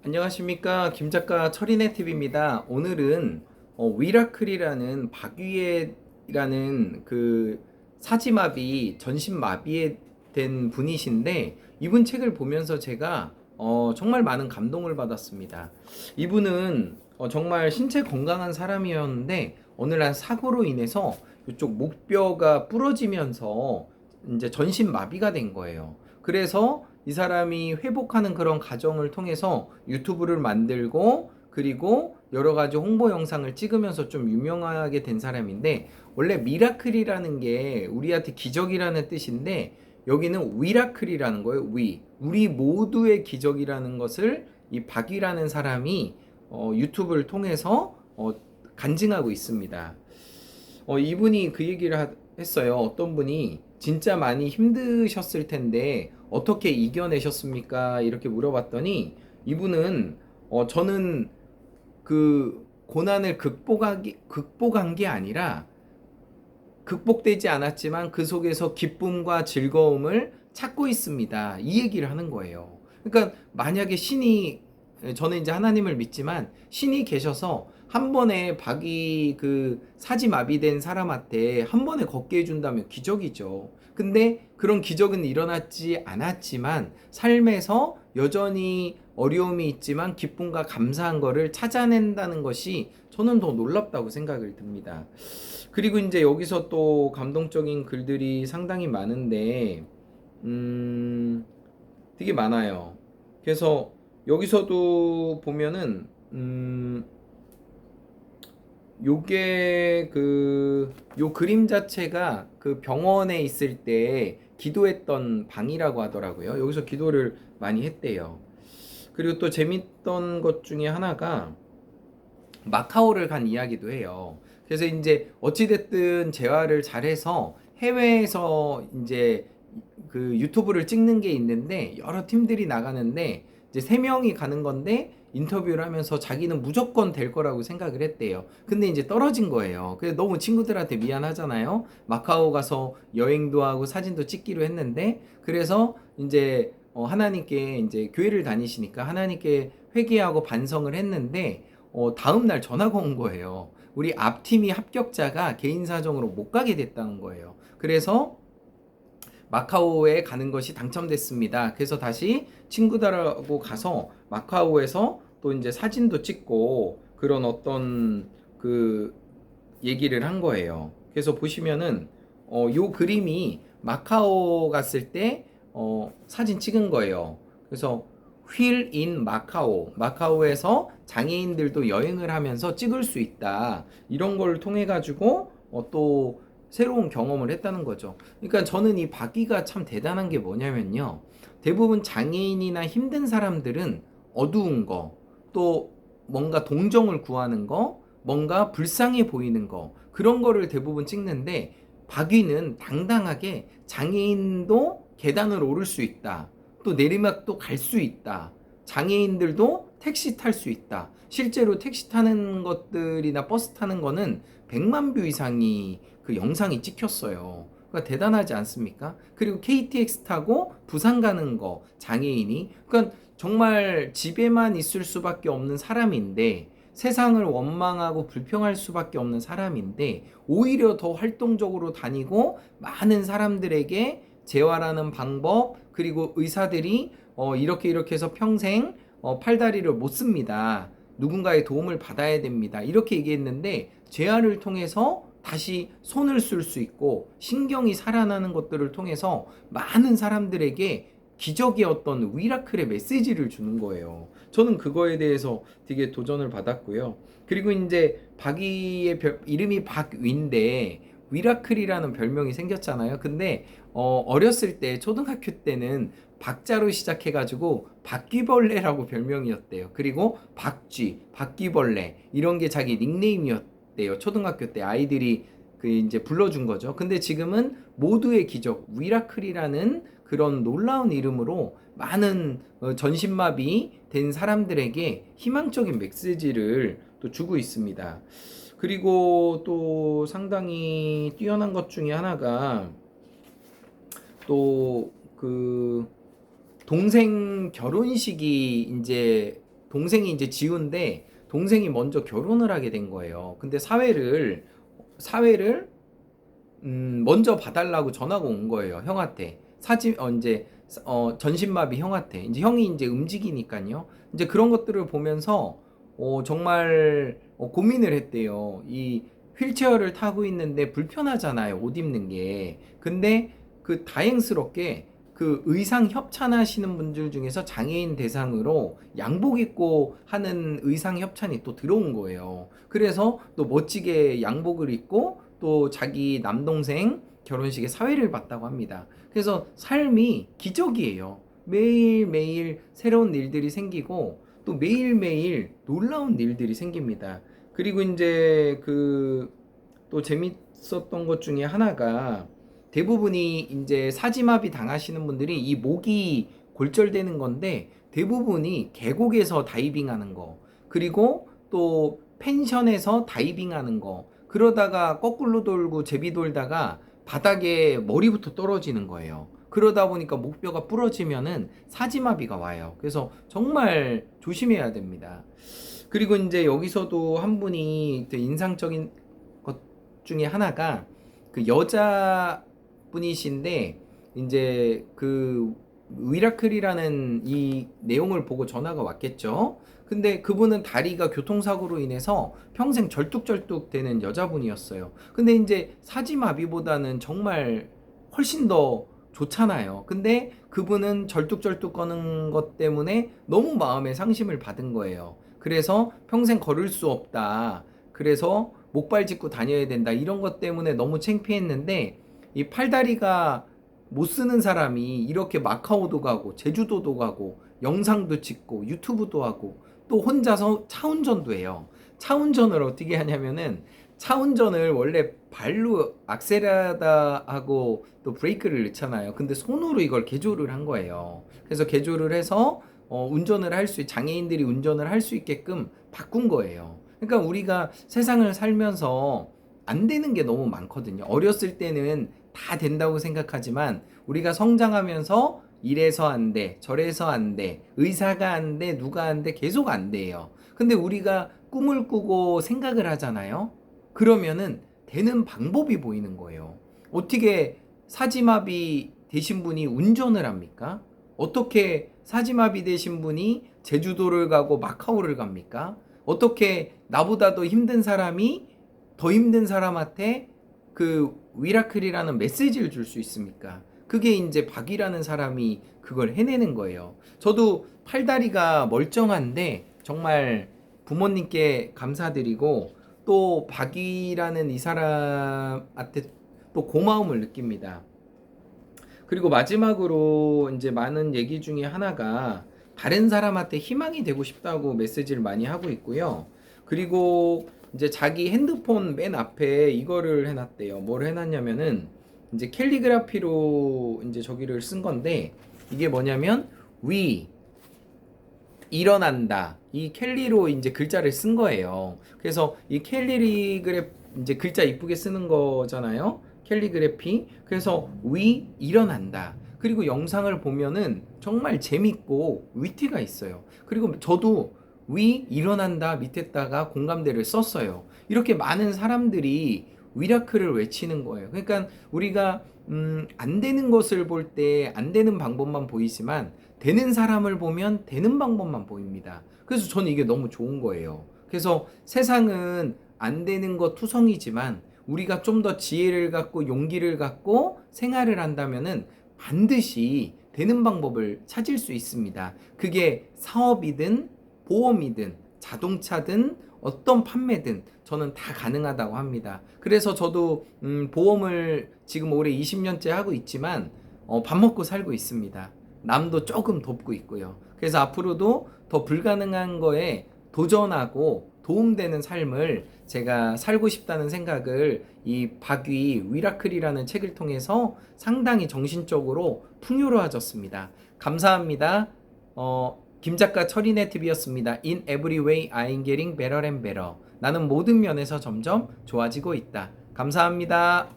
안녕하십니까, 김작가 철인의 팁입니다. 오늘은 위라클이라는 박위애라는 그 사지마비 전신마비에 된 분이신데, 이분 책을 보면서 제가 정말 많은 감동을 받았습니다. 이분은 정말 신체 건강한 사람이었는데 어느 날 사고로 인해서 이쪽 목뼈가 부러지면서 이제 전신마비가 된 거예요. 그래서 이 사람이 회복하는 그런 과정을 통해서 유튜브를 만들고, 그리고 여러 가지 홍보 영상을 찍으면서 좀 유명하게 된 사람인데, 원래 미라클이라는 게 우리한테 기적이라는 뜻인데, 여기는 위라클이라는 거예요. 우리 모두의 기적이라는 것을 이 박이라는 사람이 유튜브를 통해서 간증하고 있습니다. 이분이 그 얘기를 했어요. 어떤 분이 진짜 많이 힘드셨을 텐데 어떻게 이겨내셨습니까? 이렇게 물어봤더니, 이분은 저는 그 고난을 극복한 게 아니라 극복되지 않았지만 그 속에서 기쁨과 즐거움을 찾고 있습니다. 이 얘기를 하는 거예요. 그러니까 만약에 저는 이제 하나님을 믿지만 신이 계셔서 한 번에 박이 그 사지마비된 사람한테 한 번에 걷게 해준다면 기적이죠. 근데 그런 기적은 일어나지 않았지만 삶에서 여전히 어려움이 있지만 기쁨과 감사한 거를 찾아낸다는 것이 저는 더 놀랍다고 생각을 듭니다. 그리고 이제 여기서 또 감동적인 글들이 상당히 많은데, 되게 많아요. 그래서 여기서도 보면은, 요게 요 그림 자체가 그 병원에 있을 때 기도했던 방이라고 하더라고요. 여기서 기도를 많이 했대요. 그리고 또 재밌던 것 중에 하나가 마카오를 간 이야기도 해요. 그래서 이제 어찌됐든 재활을 잘해서 해외에서 이제 그 유튜브를 찍는 게 있는데, 여러 팀들이 나가는데 이제 세 명이 가는 건데 인터뷰를 하면서 자기는 무조건 될 거라고 생각을 했대요. 근데 이제 떨어진 거예요. 그래서 너무 친구들한테 미안하잖아요. 마카오 가서 여행도 하고 사진도 찍기로 했는데, 그래서 이제 하나님께 이제 교회를 다니시니까 하나님께 회개하고 반성을 했는데, 다음 날 전화가 온 거예요. 우리 앞팀이 합격자가 개인 사정으로 못 가게 됐다는 거예요. 그래서 마카오에 가는 것이 당첨됐습니다. 그래서 다시 친구들하고 가서 마카오에서 또 이제 사진도 찍고 그런 어떤 그 얘기를 한 거예요. 그래서 보시면은 요 그림이 마카오 갔을 때 사진 찍은 거예요. 그래서 휠 인 마카오, 마카오에서 장애인들도 여행을 하면서 찍을 수 있다, 이런 걸 통해 가지고 또 새로운 경험을 했다는 거죠. 그러니까 저는 이 박기가 참 대단한 게 뭐냐면요, 대부분 장애인이나 힘든 사람들은 어두운 거, 또 뭔가 동정을 구하는 거, 뭔가 불쌍해 보이는 거, 그런 거를 대부분 찍는데, 박위는 당당하게 장애인도 계단을 오를 수 있다, 또 내리막도 갈 수 있다, 장애인들도 택시 탈 수 있다, 실제로 택시 타는 것들이나 버스 타는 거는 100만 뷰 이상이 그 영상이 찍혔어요. 그러니까 대단하지 않습니까? 그리고 KTX 타고 부산 가는 거, 장애인이, 그러니까 정말 집에만 있을 수밖에 없는 사람인데, 세상을 원망하고 불평할 수밖에 없는 사람인데, 오히려 더 활동적으로 다니고 많은 사람들에게 재활하는 방법, 그리고 의사들이 이렇게 해서 평생 팔다리를 못 씁니다, 누군가의 도움을 받아야 됩니다, 이렇게 얘기했는데, 재활을 통해서 다시 손을 쓸 수 있고 신경이 살아나는 것들을 통해서 많은 사람들에게 기적의 어떤 위라클의 메시지를 주는 거예요. 저는 그거에 대해서 되게 도전을 받았고요. 그리고 이제 박이의 이름이 박위인데 위라클이라는 별명이 생겼잖아요. 근데 어렸을 때, 초등학교 때는 박자로 시작해가지고 바퀴벌레라고 별명이었대요. 그리고 박쥐, 바퀴벌레, 이런 게 자기 닉네임이었대요. 초등학교 때 아이들이 그 이제 불러준 거죠. 근데 지금은 모두의 기적, 위라클이라는 그런 놀라운 이름으로 많은 전신마비 된 사람들에게 희망적인 메시지를 또 주고 있습니다. 그리고 또 상당히 뛰어난 것 중에 하나가, 또 그 동생 결혼식이 이제 동생이 이제 지우인데 동생이 먼저 결혼을 하게 된 거예요. 근데 사회를 먼저 봐달라고 전화가 온 거예요. 형한테. 이제 전신마비 형한테. 이제 형이 이제 움직이니까요. 이제 그런 것들을 보면서 정말 고민을 했대요. 이 휠체어를 타고 있는데 불편하잖아요. 옷 입는 게. 근데 그 다행스럽게 그 의상 협찬하시는 분들 중에서 장애인 대상으로 양복 입고 하는 의상 협찬이 또 들어온 거예요. 그래서 또 멋지게 양복을 입고 또 자기 남동생 결혼식에 사회를 봤다고 합니다. 그래서 삶이 기적이에요. 매일매일 새로운 일들이 생기고 또 매일매일 놀라운 일들이 생깁니다. 그리고 이제 그 또 재밌었던 것 중에 하나가 대부분이 이제 사지마비 당하시는 분들이 이 목이 골절되는 건데 대부분이 계곡에서 다이빙하는 거 그리고 또 펜션에서 다이빙하는 거 그러다가 거꾸로 돌고 제비 돌다가 바닥에 머리부터 떨어지는 거예요. 그러다 보니까 목뼈가 부러지면은 사지마비가 와요. 그래서 정말 조심해야 됩니다. 그리고 이제 여기서도 한 분이 인상적인 것 중에 하나가 그 여자 분이신데 이제 그 위라클이라는 이 내용을 보고 전화가 왔겠죠. 근데 그분은 다리가 교통사고로 인해서 평생 절뚝절뚝 되는 여자분이었어요. 근데 이제 사지마비보다는 정말 훨씬 더 좋잖아요. 근데 그분은 절뚝절뚝 거는 것 때문에 너무 마음에 상심을 받은 거예요. 그래서 평생 걸을 수 없다. 그래서 목발 짚고 다녀야 된다. 이런 것 때문에 너무 창피했는데 이 팔다리가 못 쓰는 사람이 이렇게 마카오도 가고 제주도도 가고 영상도 찍고 유튜브도 하고 또 혼자서 차 운전도 해요. 차 운전을 어떻게 하냐면은 차 운전을 원래 발로 악셀하다 하고 또 브레이크를 넣잖아요. 근데 손으로 이걸 개조를 한 거예요. 그래서 개조를 해서 운전을 장애인들이 운전을 할 수 있게끔 바꾼 거예요. 그러니까 우리가 세상을 살면서 안 되는 게 너무 많거든요. 어렸을 때는 다 된다고 생각하지만 우리가 성장하면서 이래서 안 돼, 저래서 안 돼, 의사가 안 돼, 누가 안 돼, 계속 안 돼요. 근데 우리가 꿈을 꾸고 생각을 하잖아요. 그러면은 되는 방법이 보이는 거예요. 어떻게 사지마비 되신 분이 운전을 합니까? 어떻게 사지마비 되신 분이 제주도를 가고 마카오를 갑니까? 어떻게 나보다 더 힘든 사람한테 그 위라클이라는 메시지를 줄 수 있습니까? 그게 이제 박이라는 사람이 그걸 해내는 거예요. 저도 팔다리가 멀쩡한데 정말 부모님께 감사드리고 또 박이라는 이 사람한테 또 고마움을 느낍니다. 그리고 마지막으로 이제 많은 얘기 중에 하나가 다른 사람한테 희망이 되고 싶다고 메시지를 많이 하고 있고요. 그리고 이제 자기 핸드폰 맨 앞에 이거를 해놨대요. 뭘 해놨냐면은 이제 캘리그라피로 이제 저기를 쓴 건데 이게 뭐냐면 일어난다. 이 캘리로 이제 글자를 쓴 거예요. 그래서 이 캘리그래피 이제 글자 이쁘게 쓰는 거잖아요. 캘리그래피. 그래서 일어난다. 그리고 영상을 보면은 정말 재밌고 위트가 있어요. 그리고 저도 일어난다 밑에다가 공감대를 썼어요. 이렇게 많은 사람들이 위라클을 외치는 거예요. 그러니까 우리가 안 되는 것을 볼 때 안 되는 방법만 보이지만 되는 사람을 보면 되는 방법만 보입니다. 그래서 저는 이게 너무 좋은 거예요. 그래서 세상은 안 되는 것 투성이지만 우리가 좀 더 지혜를 갖고 용기를 갖고 생활을 한다면은 반드시 되는 방법을 찾을 수 있습니다. 그게 사업이든 보험이든 자동차든 어떤 판매든 저는 다 가능하다고 합니다. 그래서 저도 보험을 지금 올해 20년째 하고 있지만 밥 먹고 살고 있습니다. 남도 조금 돕고 있고요. 그래서 앞으로도 더 불가능한 거에 도전하고 도움되는 삶을 제가 살고 싶다는 생각을 이 박위 위라클이라는 책을 통해서 상당히 정신적으로 풍요로워졌습니다. 감사합니다. 김작가 철인의 TV였습니다. In every way I'm getting better and better. 나는 모든 면에서 점점 좋아지고 있다. 감사합니다.